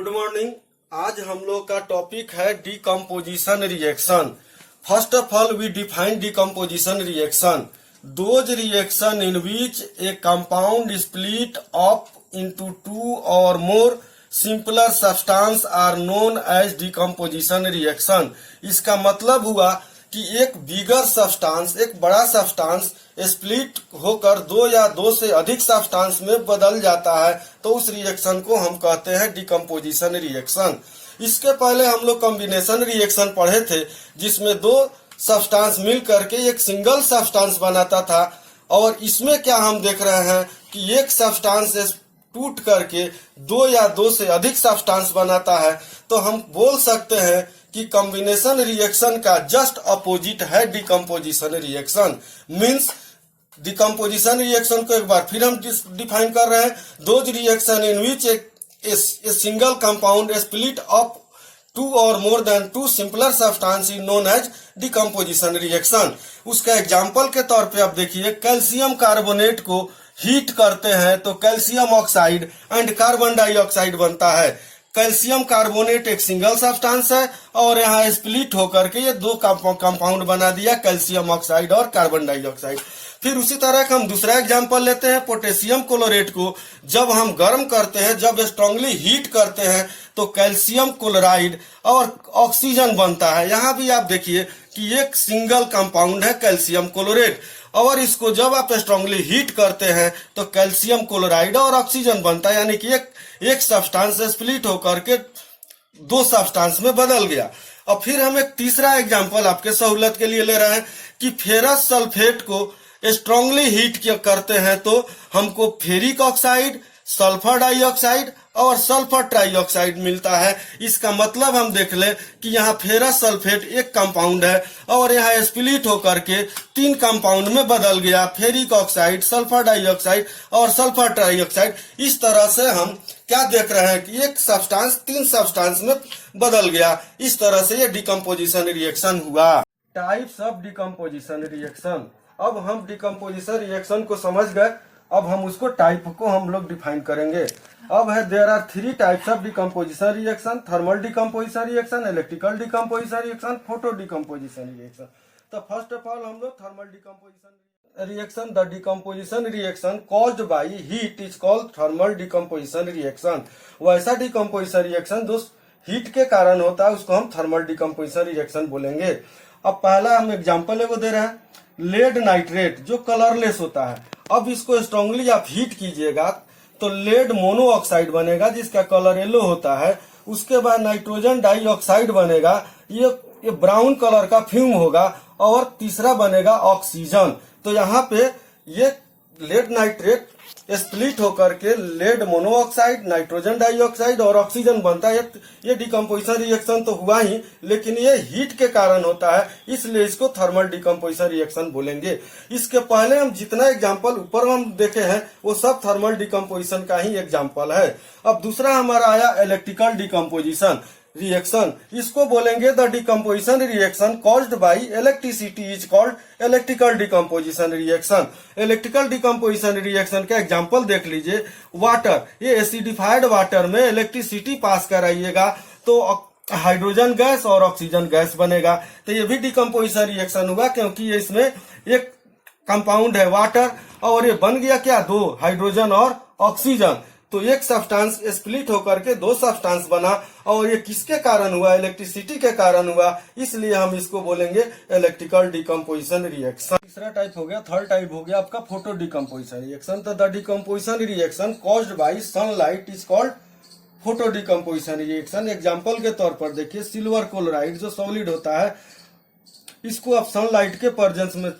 Morning. आज हम लोग का टॉपिक है decomposition reaction. First of all we define decomposition reaction, those reaction in which a compound split up into two or more simpler substance are known as decomposition reaction. इसका मतलब हुआ कि एक बिगर सब्सटेंस, एक बड़ा सब्सटेंस स्प्लिट होकर दो या दो से अधिक सब्सटेंस में बदल जाता है, तो उस रिएक्शन को हम कहते हैं डिकम्पोजिशन रिएक्शन। इसके पहले हम लोग कॉम्बिनेशन रिएक्शन पढ़े थे, जिसमें दो सब्सटेंस मिल करके एक सिंगल सब्सटेंस बनाता था। और इसमें क्या हम देख रहे हैं कि एक सब्सटेंस टूट करके दो या दो से अधिक सब्सटेंस बनाता है, तो हम बोल सकते हैं कि कॉम्बिनेशन रिएक्शन का जस्ट अपोजिट है decomposition reaction. Means decomposition reaction को एक बार फिर हम डिफाइन कर रहे हैं, those reaction in which a single compound split up to or more than two simpler substance is known as decomposition reaction. उसका एग्जांपल के तौर पे आप देखिए, कैल्शियम कार्बोनेट को हीट करते हैं तो calcium oxide and carbon dioxide बनता है। कैल्शियम कार्बोनेट एक सिंगल सब्सटेंस है और यहाँ स्प्लिट होकर के ये दो कंपाउंड बना दिया, कैल्शियम ऑक्साइड और कार्बन डाइऑक्साइड। फिर उसी तरह का हम दूसरा एग्जांपल लेते हैं, पोटेशियम क्लोरेट को जब हम गर्म करते हैं, जब स्ट्रांगली हीट करते हैं, तो कैल्शियम क्लोराइड और ऑक्सीजन बनता है। यहाँ भी आप देखिए कि एक सिंगल कंपाउंड है कैल्शियम क्लोरेट, और इसको जब आप स्ट्रांगली हीट करते हैं तो कैल्शियम क्लोराइड और ऑक्सीजन बनता है, यानी कि एक सब्सटेंस स्प्लिट होकर के दो सब्सटेंस में बदल गया। और फिर हम एक तीसरा एग्जांपल आपके सहूलत के लिए ले रहे हैं कि फेरस सल्फेट को स्ट्रांगली हीट करते हैं तो हमको फेरिक ऑक्साइड, सल्फर डाइऑक्साइड और सल्फर ट्राइऑक्साइड मिलता है। इसका मतलब हम देख ले कि यहाँ फेरस सल्फेट एक कंपाउंड है और यहाँ स्प्लिट होकर के तीन कंपाउंड में बदल गया, फेरिक ऑक्साइड, सल्फर डाइऑक्साइड और सल्फर ट्राइऑक्साइड। इस तरह से हम क्या देख रहे हैं कि एक सब्सटेंस तीन सब्सटेंस में बदल गया। इस तरह से ये डिकम्पोजिशन रिएक्शन हुआ। Types of decomposition reaction. अब हम डिकम्पोजिशन रिएक्शन को समझ गए, अब हम उसको टाइप को हम लोग डिफाइन करेंगे। अब है there are three types of decomposition reaction, thermal decomposition reaction, electrical decomposition reaction, photo decomposition reaction. तो फर्स्ट ऑफ ऑल हम लोग thermal decomposition reaction, the decomposition reaction caused by heat is called thermal decomposition reaction. वैसा decomposition reaction जो heat के कारण होता है उसको हम थर्मल डिकम्पोजिशन रिएक्शन बोलेंगे। अब पहला हम एग्जांपल एगो दे रहे हैं, लेड नाइट्रेट जो कलरलेस होता है। अब इसको स्ट्रांगली आप हीट कीजिएगा तो लेड मोनोऑक्साइड बनेगा जिसका कलर येलो होता है। उसके बाद नाइट्रोजन डाइऑक्साइड बनेगा, ये ब्राउन कलर का फ्यूम होगा। और तीसरा बनेगा ऑक्सीजन। तो यहाँ पे ये लेड नाइट्रेट स्प्लिट होकर के लेड मोनोऑक्साइड, नाइट्रोजन डाइऑक्साइड और ऑक्सीजन बनता है। ये डिकम्पोजिशन रिएक्शन तो हुआ ही, लेकिन ये हीट के कारण होता है, इसलिए इसको थर्मल डिकम्पोजिशन रिएक्शन बोलेंगे। इसके पहले हम जितना एग्जांपल ऊपर हम देखे हैं वो सब थर्मल डिकम्पोजिशन का ही एग्जांपल है। अब दूसरा हमारा आया इलेक्ट्रिकल डिकम्पोजिशन रिएक्शन। इसको बोलेंगे the decomposition reaction caused bye electricity is called electrical decomposition reaction. Electrical decomposition reaction का एग्जांपल देख लीजिए, वाटर, ये एसिडिफाइड वाटर में इलेक्ट्रिसिटी पास कराइएगा तो हाइड्रोजन गैस और ऑक्सीजन गैस बनेगा। तो ये भी डिकम्पोजिशन रिएक्शन हुआ, क्योंकि इसमें एक कंपाउंड है वाटर और ये बन गया क्या, दो, हाइड्रोजन और ऑक्सीजन। तो एक सब्सटेंस स्प्लिट होकर के दो सब्सटेंस बना, और ये किसके कारण हुआ, इलेक्ट्रिसिटी के कारण हुआ, इसलिए हम इसको बोलेंगे इलेक्ट्रिकल डिकम्पोजिशन रिएक्शन। तीसरा टाइप हो गया, थर्ड टाइप हो गया आपका फोटो डिकम्पोजिशन रिएक्शन। तो the decomposition reaction caused bye sunlight is called photo decomposition reaction. Example के तौर पर देखिए, सिल्वर क्लोराइड जो सॉलिड होता है, इसको आप सनलाइट के प्रेजेंस में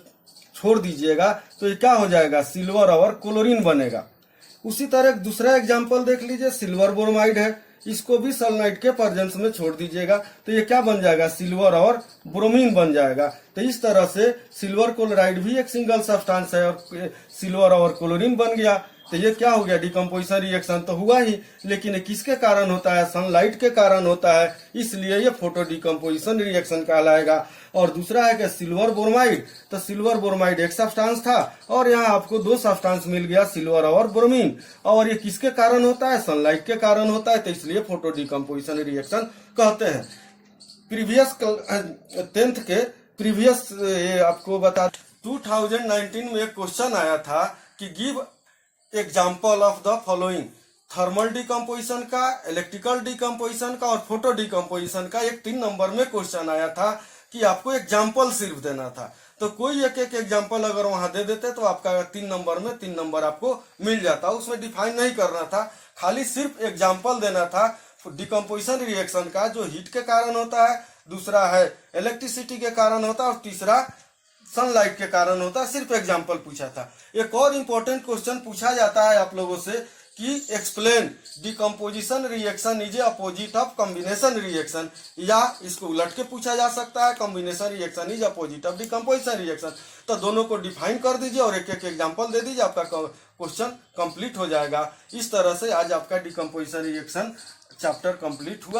छोड़ दीजिएगा तो ये क्या हो जाएगा, सिल्वर और क्लोरीन बनेगा। उसी तरह दूसरा एग्जांपल देख लीजिए, सिल्वर ब्रोमाइड है, इसको भी सनलाइट के प्रेजेंस में छोड़ दीजिएगा तो ये क्या बन जाएगा, सिल्वर और ब्रोमीन बन जाएगा। तो इस तरह से सिल्वर क्लोराइड भी एक सिंगल सब्सटेंस है और सिल्वर और क्लोरीन बन गया। तो ये क्या हो गया, डिकम्पोजिशन रिएक्शन तो हुआ ही, लेकिन ये किसके कारण होता है, सनलाइट के कारण होता है, इसलिए ये फोटो डिकम्पोजिशन रिएक्शन कहलाएगा। और दूसरा है कि सिल्वर ब्रोमाइड, तो सिल्वर ब्रोमाइड एक सब्सटेंस था और यहाँ आपको दो सब्सटेंस मिल गया, सिल्वर और ब्रोमीन, और ये किसके कारण होता है, सनलाइट के कारण होता है, तो इसलिए फोटो डिकम्पोजिशन रिएक्शन कहते हैं। प्रीवियस 10th के प्रीवियस ये आपको बता 2019 में एक क्वेश्चन आया था कि give example of the following, thermal decomposition का, इलेक्ट्रिकल डिकम्पोजिशन का और फोटो डिकम्पोजिशन का एक 3 नंबर में क्वेश्चन आया था कि आपको एग्जाम्पल सिर्फ देना था। तो कोई एक एक एग्जाम्पल अगर वहां दे देते तो आपका 3 नंबर में 3 नंबर आपको मिल जाता, उसमें डिफाइन नहीं करना था, खाली सिर्फ एग्जाम्पल देना था डिकम्पोजिशन रिएक्शन का, जो हीट के कारण होता है, दूसरा है इलेक्ट्रिसिटी के कारण होता है और तीसरा सनलाइट के कारण होता है, सिर्फ एग्जाम्पल पूछा था। एक और इम्पोर्टेंट क्वेश्चन पूछा जाता है आप लोगों से कि explain decomposition reaction is opposite of combination reaction, या इसको उलट के पूछा जा सकता है combination reaction is opposite of decomposition reaction. तो दोनों को डिफाइन कर दीजिए और एक एक एग्जाम्पल दे दीजिए, आपका क्वेश्चन कंप्लीट हो जाएगा। इस तरह से आज आपका डिकम्पोजिशन रिएक्शन चैप्टर कंप्लीट हुआ।